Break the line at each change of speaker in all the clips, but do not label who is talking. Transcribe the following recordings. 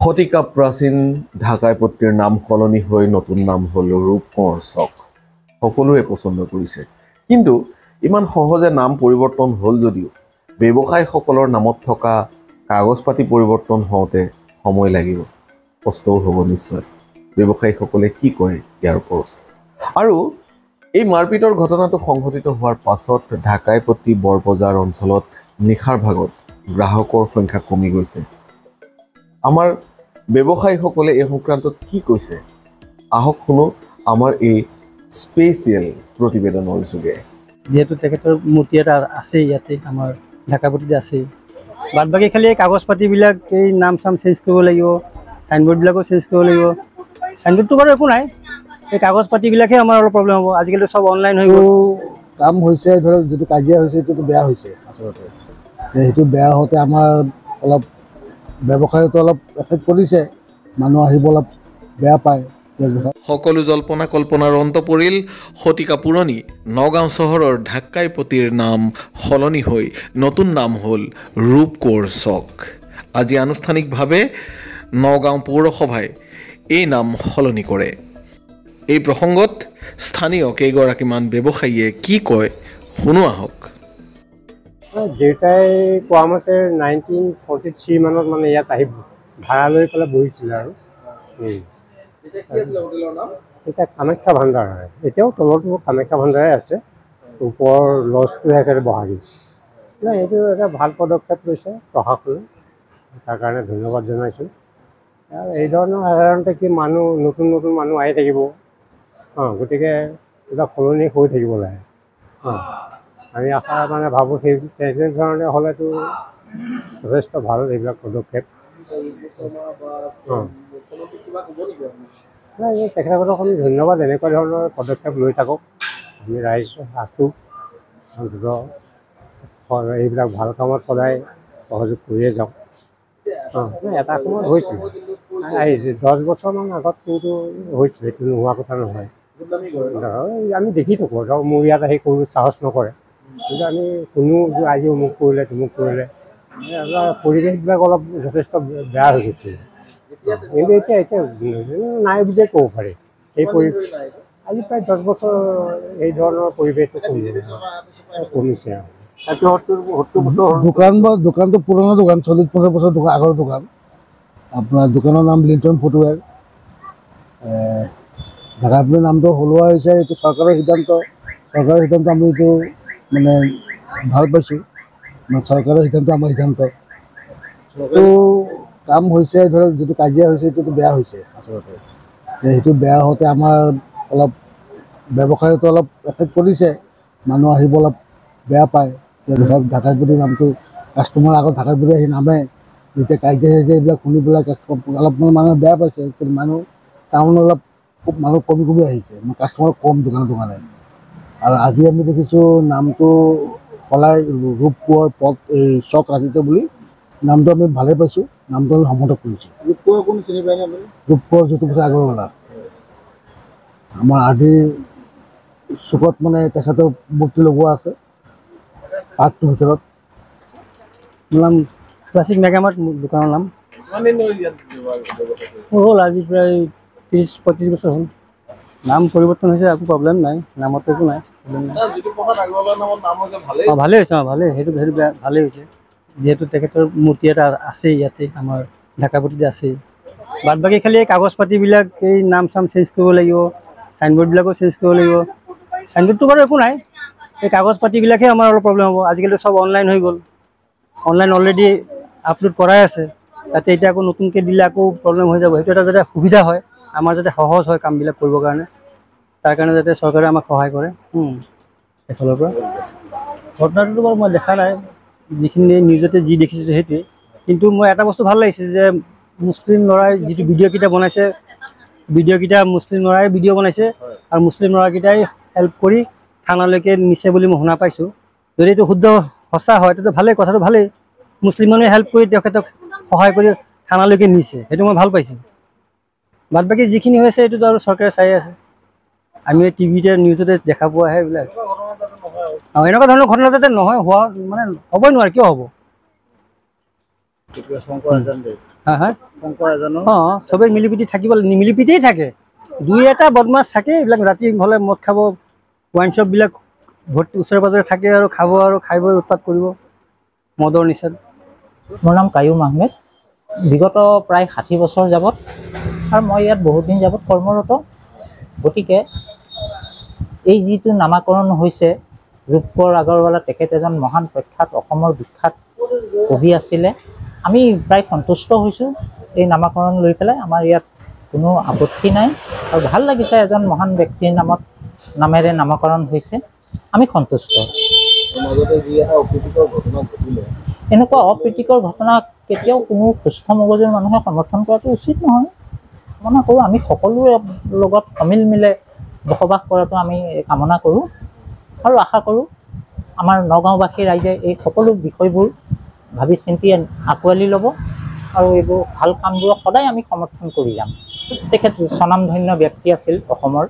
শতিকা প্ৰাচীন ঢাকাই পট্টিৰ নাম সলনি হৈ নতুন নাম হ'ল ৰূপকোঁৱৰ চক। সকলোৱে পছন্দ কৰিছে, কিন্তু ইমান সহজে নাম পৰিৱৰ্তন হ'ল যদিও ব্যৱসায়ীসকলৰ নামত থকা কাগজ পাতি পৰিৱৰ্তন হওঁতে সময় লাগিব, কষ্টও হ'ব নিশ্চয়। ব্যৱসায়ীসকলে কি কৰে ইয়াৰ ওপৰত? আৰু এই মাৰপিটৰ ঘটনাটো সংঘটিত হোৱাৰ পাছত ঢাকাই পট্টি বৰবজাৰ অঞ্চলত নিশাৰ ভাগত গ্ৰাহকৰ সংখ্যা কমি গৈছে। আমাৰ ব্যৱসায়ীসকলে এই সংক্ৰান্তত কি কৈছে আহক শুনো আমাৰ এই স্পেচিয়েল প্ৰতিবেদনৰ যোগে।
যেহেতু তেখেতৰ মূৰ্তি এটা আছে ইয়াতে আমাৰ ঢাকা পট্টিতে আছে, বাদ বাকী খালি এই কাগজ পাতিবিলাক এই নাম চাম চেঞ্জ কৰিব লাগিব, চাইনবোৰ্ডবিলাকো চেঞ্জ কৰিব লাগিব। চাইনবোৰ্ডটো বাৰু একো নাই, এই কাগজ পাতিবিলাকহে আমাৰ অলপ প্ৰব্লেম হ'ব। আজিকালি চব অনলাইন হৈ গ'ল।
কাম হৈছে ধৰক যিটো কাজিয়া হৈছে সেইটোতো বেয়া হৈছে আচলতে। সেইটো বেয়া হওঁতে আমাৰ অলপ ব্যৱসায়তো অলপ এফেক্ট কৰিছে, মানুহ আহিব অলপ বেয়া পায়।
সকলো জল্পনা কল্পনাৰ অন্ত পৰিল। শতিকা পুৰণি নগাঁও চহৰৰ ঢাকাই পট্টিৰ নাম সলনি হৈ নতুন নাম হ'ল ৰূপকোঁৱৰ চক। আজি আনুষ্ঠানিকভাৱে নগাঁও পৌৰসভাই এই নাম সলনি কৰে। এই প্ৰসংগত স্থানীয় কেইগৰাকীমান ব্যৱসায়ীয়ে কি কয় শুনো আহক।
দেউতাই কোৱা মতে 1943 মানত মানে ইয়াত আহি ভাড়া লৈ পেলাই বহিছিলে আৰু এতিয়া কামাখ্যা ভাণ্ডাৰ হয়। এতিয়াও তলতো কামাখ্যা ভাণ্ডাৰে আছে, ওপৰৰ লজটো একেবাৰে বহাগী। এইটো এটা ভাল পদক্ষেপ লৈছে প্ৰশাসনে, তাৰ কাৰণে ধন্যবাদ জনাইছোঁ। আৰু এই ধৰণৰ সাধাৰণতে কি মানুহ নতুন নতুন মানুহ আহি থাকিব, গতিকে কিবা সলনি হৈ থাকিব লাগে। আমি আশা মানে ভাবোঁ সেই তেনেধৰণে হ'লেতো যথেষ্ট ভাল এইবিলাক পদক্ষেপ। নাই এই তেখেতসকলক আমি ধন্যবাদ, এনেকুৱা ধৰণৰ পদক্ষেপ লৈ থাকক। আমি ৰাইজ আছোঁ, অন্তত এইবিলাক ভাল কামত সদায় সহযোগ কৰিয়ে যাওঁ। এটা সময়ত হৈছিল 10 বছৰমান আগত কিন্তু হৈছিল, সেইটো নোহোৱা কথা নহয়। আমি দেখি থাকোঁ, ধৰক মোৰ ইয়াত আহি কোনো সাহস নকৰে, কিন্তু আমি কোনো আজি অমুক কৰিলে তমুক কৰিলে পৰিৱেশবিলাক অলপ যথেষ্ট বেয়া হৈ গৈছে। কিন্তু এতিয়া নাই বুলিয়ে ক'ব পাৰি। এই আজি প্ৰায় 10 বছৰ এই ধৰণৰ পৰিৱেশটো কমিছে আৰু
দোকানটো পুৰণা দোকান, 40-50 বছৰ আগৰ দোকান। আপোনাৰ দোকানৰ নাম লিণ্টন ফুটৱেৰ। ঢাকা পট্টিৰ নামটো সলোৱা হৈছে, এইটো চৰকাৰৰ সিদ্ধান্ত। চৰকাৰৰ সিদ্ধান্ত আমি এইটো মানে ভাল পাইছোঁ, চৰকাৰৰ সিদ্ধান্ত আমাৰ সিদ্ধান্ত। এইটো কাম হৈছে ধৰক যিটো কাজিয়া হৈছে সেইটোতো বেয়া হৈছে আচলতে। সেইটো বেয়া হওঁতে আমাৰ অলপ ব্যৱসায়তো অলপ এফেক্ট কৰিছে, মানুহ আহিব অলপ বেয়া পায়। ধৰক ঢাকাই পট্টিৰ নামটো কাষ্টমাৰ আগত ঢাকাই পট্টি আহি নামে, যেতিয়া কাজিয়া চাজিয়া এইবিলাক শুনি পেলাই অলপমান মানুহে বেয়া পাইছে। মানুহ টাউন অলপ খুব মানুহ কমি কমি আহিছে, কাষ্টমাৰ কম দোকানে। আৰু আজি আমি দেখিছোঁ নামটো সলাই ৰূপকোঁৱৰ এই চক ৰাখিছে বুলি নামটো আমি ভালেই পাইছোঁ, নামটো আমি সমৰ্থন কৰিছোঁ। ৰূপকোঁৱৰ কোন চিনি পায়নে আপুনি? ৰূপকোঁৱৰ জ্যোতিপ্ৰসাদ আগৰৱালা, আমাৰ আৰ্ডিৰ চুকত মানে তেখেতৰ মূৰ্তি লগোৱা আছে পাৰ্কটোৰ ভিতৰত।
নাম ক্লাছিক মেগামাৰ্ট দোকানৰ নাম। হ'ল আজি প্ৰায় 30-35 বছৰ হ'ল। নাম পৰিৱৰ্তন হৈছে, একো প্ৰব্লেম নাই, নামত একো নাই। ভালেই হৈছে, ভালেই, সেইটো ভালেই হৈছে। যিহেতু তেখেতৰ মূৰ্তি এটা আছে ইয়াতে আমাৰ ঢাকা পট্টিতে আছে, বাদ বাকী খালি এই কাগজ পাতিবিলাক এই নাম চাম চেঞ্জ কৰিব লাগিব, চাইনবোৰ্ডবিলাকো চেঞ্জ কৰিব লাগিব। চাইনবোৰ্ডটো বাৰু একো নাই, এই কাগজ পাতিবিলাকহে আমাৰ অলপ প্ৰব্লেম হ'ব। আজিকালি চব অনলাইন হৈ গ'ল, অনলাইন অলৰেডি আপলোড কৰাই আছে, তাতে এতিয়া আকৌ নতুনকৈ দিলে আকৌ প্ৰব্লেম হৈ যাব। সেইটো এটা যাতে সুবিধা হয়, আমাৰ যাতে সহজ হয় কামবিলাক কৰিবৰ কাৰণে, তাৰ কাৰণে যাতে চৰকাৰে আমাক সহায় কৰে এফালৰ পৰা। ঘটনাটোতো বাৰু মই দেখা নাই, যিখিনি নিউজতে যি দেখিছোঁ সেইটোৱে। কিন্তু মই এটা বস্তু ভাল লাগিছে যে মুছলিম ল'ৰাই যিটো ভিডিঅ'কেইটা বনাইছে, ভিডিঅ'কেইটা মুছলিম ল'ৰাই ভিডিঅ' বনাইছে, আৰু মুছলিম ল'ৰাকেইটাই হেল্প কৰি থানালৈকে নিছে বুলি মই শুনা পাইছোঁ। যদি এইটো শুদ্ধ সঁচা হয় তেতিয়া ভালেই, কথাটো ভালেই। মুছলিম মানুহে হেল্প কৰি তেখেতক সহায় কৰি থানালৈকে নিছে, সেইটো মই ভাল পাইছোঁ। বাদ বাকী যিখিনি হৈছে এইটোতো আৰু চৰকাৰে চাই আছে, আমি টিভিতে নিউজতে দেখা পোৱাহে এইবিলাক। এনেকুৱা ধৰণৰ ঘটনা যাতে নহয়, হোৱা মানে হ'বই নোৱাৰে, কিয় হ'ব? হা হা
শংকৰ এজনো
অঁ চবেই মিলিপিটি থাকিব মিলিপিটিয়েই থাকে। দুই এটা বদমাছ থাকে, এইবিলাক ৰাতি হ'লে মদ খাব, ৱাইন শ্বপবিলাক ভৰ্তি ওচৰে পাজৰে থাকে আৰু খাব আৰু খাই বৈ উৎপাত কৰিব মদৰ নিচাত।
মোৰ নাম কায়ুম আহমেদ। বিগত প্ৰায় 60 বছৰ যাবত আৰু মই ইয়াত বহুত দিন যাবত কৰ্মৰত। গতিকে এই যিটো নামাকৰণ হৈছে, ৰূপকোঁৱৰ আগৰৱালা তেখেত এজন মহান প্ৰখ্যাত অসমৰ বিখ্যাত কবি আছিলে। আমি প্ৰায় সন্তুষ্ট হৈছোঁ এই নামাকৰণ লৈ পেলাই। আমাৰ ইয়াত কোনো আপত্তি নাই আৰু ভাল লাগিছে, এজন মহান ব্যক্তিৰ নামেৰে নামাকৰণ হৈছে, আমি সন্তুষ্ট। এনেকুৱা অপ্ৰীতিকৰ ঘটনা কেতিয়াও কোনো সুস্থ মগজুৰ মানুহে সমৰ্থন কৰাটো উচিত নহয়। কামনা কৰোঁ আমি সকলোৰে লগত সমিল মিলে বসবাস কৰাটো আমি কামনা কৰোঁ আৰু আশা কৰোঁ আমাৰ নগাঁওবাসী ৰাইজে এই সকলো বিষয়বোৰ ভাবি চিন্তি আঁকোৱালি ল'ব আৰু এইবোৰ ভাল কামবোৰক সদায় আমি সমৰ্থন কৰি যাম। তেখেত স্বনামধন্য ব্যক্তি আছিল অসমৰ,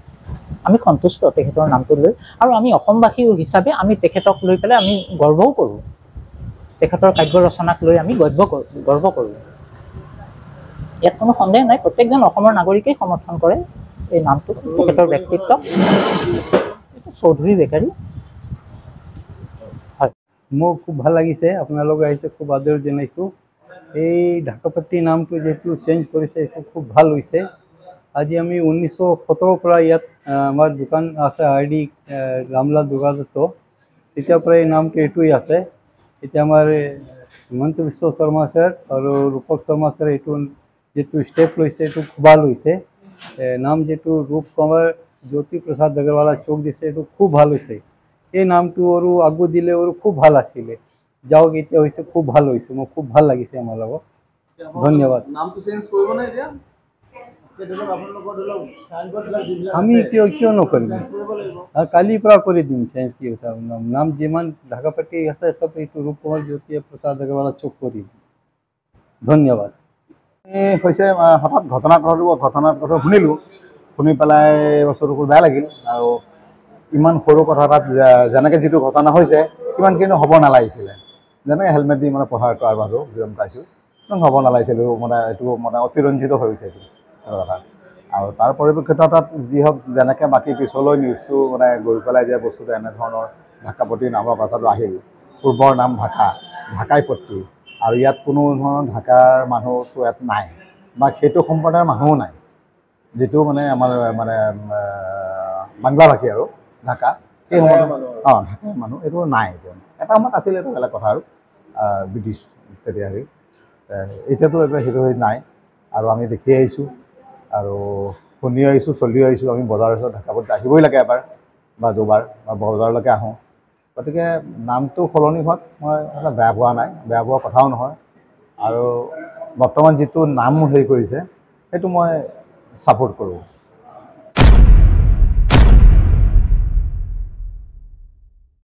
আমি সন্তুষ্ট তেখেতৰ নামটো লৈ। আৰু আমি অসমবাসী হিচাপে আমি তেখেতক লৈ পেলাই আমি গৰ্বও কৰোঁ। তেখেতৰ কাব্য ৰচনাক লৈ আমি গৰ্ব কৰোঁ। ইয়াত কোনো সন্দেহ নাই, প্ৰত্যেকজন অসমৰ নাগৰিকেই সমৰ্থন কৰে এই নামটো, তেখেতৰ ব্যক্তিত্ব। চৌধুৰী বেকাৰী। হয়,
মোৰ খুব ভাল লাগিছে, আপোনালোকে আহিছে, খুব আদৰ জনাইছোঁ। এই ঢাকাপট্টি নামটো যিহেতু চেঞ্জ কৰিছে, এইটো খুব ভাল হৈছে। আজি আমি 1917 পৰা ইয়াত আমাৰ দোকান আছে RD ৰামলাল দুৰ্গাদত্ত, তেতিয়াৰ পৰা এই নামটো এইটোৱেই আছে। এতিয়া আমাৰ হিমন্ত বিশ্ব শৰ্মা ছাৰ আৰু ৰূপক শৰ্মা ছাৰ এইটো যিটো ষ্টেপ লৈছে এইটো খুব ভাল হৈছে। নাম যিটো ৰূপ কোঁৱৰ জ্যোতি প্ৰসাদ আগৰৱালা চৌক দিছে, এইটো খুব ভাল হৈছে। এই নামটো আৰু আগু দিলে আৰু খুব ভাল আছিলে, যাওক এতিয়া হৈছে খুব ভাল হৈছে। মোৰ খুব ভাল লাগিছে আমাৰ লগত, ধন্যবাদ।
নামটো চেঞ্জ কৰিব নে এতিয়া?
আমি কিয় নকৰিম, কালিৰ পৰা কৰি দিম চেঞ্জ। কি নাম যিমান ঢাকাপট্টি আছে চব এইটো ৰূপ কোঁৱৰ জ্যোতি প্ৰসাদ আগৰৱালা চৌক কৰি দিম। ধন্যবাদ।
হৈছে হঠাৎ ঘটনাৰ কথা শুনিলোঁ, শুনি পেলাই বস্তুটো খুব বেয়া লাগিল। আৰু ইমান সৰু কথা এটাত যেনেকৈ যিটো ঘটনা হৈছে ইমানখিনি হ'ব নালাগিছিলে। যেনেকৈ হেলমেট দি মানে পঢ়াৰ বাৰু যিমান পাইছোঁ ইমান হ'ব নালাগিছিল। মানে এইটো মানে অতিৰঞ্জিত হৈ গৈছে এইটো কথা। আৰু তাৰ পৰিপ্ৰেক্ষিতত তাত যি হওক, যেনেকৈ বাকী পিছলৈ নিউজটো মানে গৈ পেলাই যে বস্তুটো এনেধৰণৰ ঢাকাপট্টি নামৰ কথাটো আহিল, পূৰ্বৰ নাম ঢাকাই পট্টি, আৰু ইয়াত কোনো ধৰণৰ ঢাকাৰ মানুহটো ইয়াত নাই বা সেইটো সম্প্ৰদায়ৰ মানুহো নাই, যিটো মানে আমাৰ মানে বাংলাভাষী আৰু ঢাকা সেই সময়ত ঢাকাৰ মানুহ এইটো নাই। এটা সময়ত আছিলে, এইটো বেলেগ কথা আৰু ব্ৰিটিছ তেতিয়া হেৰি। এতিয়াতো এইবিলাক সেইটো নাই আৰু আমি দেখি আহিছোঁ আৰু শুনি আহিছোঁ, চলি আহিছোঁ। আমি বজাৰৰ ঢাকাপট্টি আহিবই লাগে এবাৰ বা দুবাৰ, বা বজাৰলৈকে আহোঁ। গতিকে নামটো সলনি হোৱাত মই বেয়া পোৱা নাই, বেয়া পোৱা কথাও নহয়। আৰু বৰ্তমান যিটো নাম হেৰি কৰিছে সেইটো মই ছাপোৰ্ট কৰোঁ।